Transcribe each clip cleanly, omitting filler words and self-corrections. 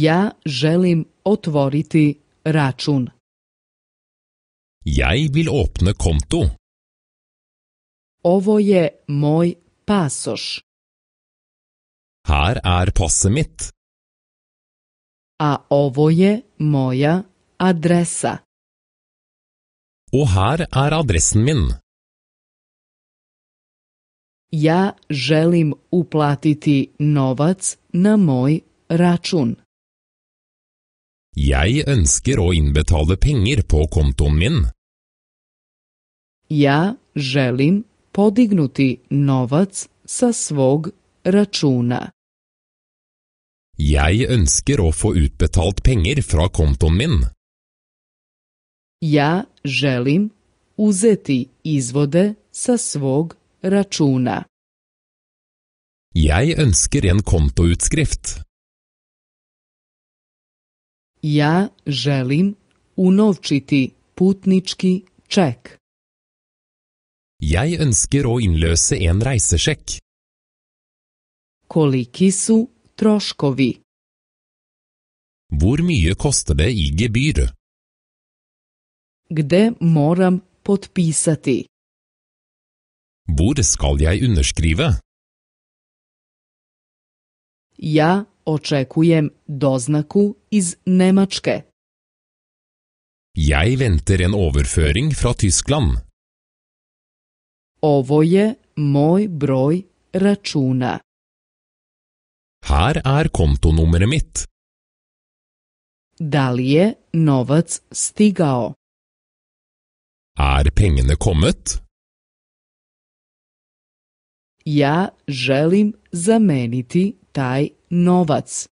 Ja želim otvoriti račun. Jeg vil åpne konto. Ovo je moj pasoš. Her er passet mitt. A ovo je moja adresa. Og her er adressen min. Ja želim uplatiti novac na moj račun. Jeg ønsker å innbetale penger på kontoen min. Ja želim podignuti novac sa svog računa. Jeg ønsker å få utbetalt penger fra kontoen min. Ja želim uzeti izvode sa svog računa. Jeg ønsker en kontoutskrift. Ja želim unovčiti putnički ček. Jeg ønsker å innløse en reisesjekk. Koliki su troškovi? Hvor mye koster det i gebyr? Gde moram potpisati? Hvor skal jeg underskrive? Ja očekujem doznaku iz Nemačke. Jeg venter en overføring fra Tyskland. Ovo je moj broj računa. Her er kontonummeret mitt. Da li je novac stigao? Er pengene kommet? Ja želim zameniti taj novac.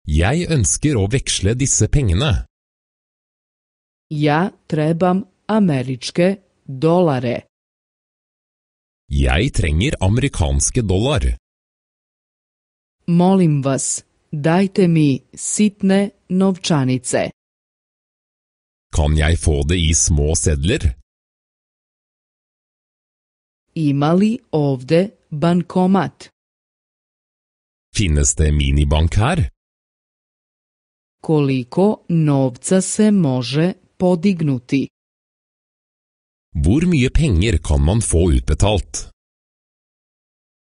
Jeg ønsker å veksle disse pengene. Ja trebam američke dolare. Jeg trenger amerikanske dollar. Molim vas, dajte mi sitne novčanice. Kan jeg få det i små sedler? Ima li ovde bankomat? Finnes det minibank her? Koliko novca se može podignuti? Hvor mye penger kan man få utbetalt?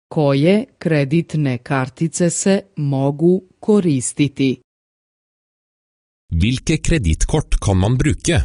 Koje kreditne kartice se mogu koristiti? Hvilke kredittkort kan man bruke?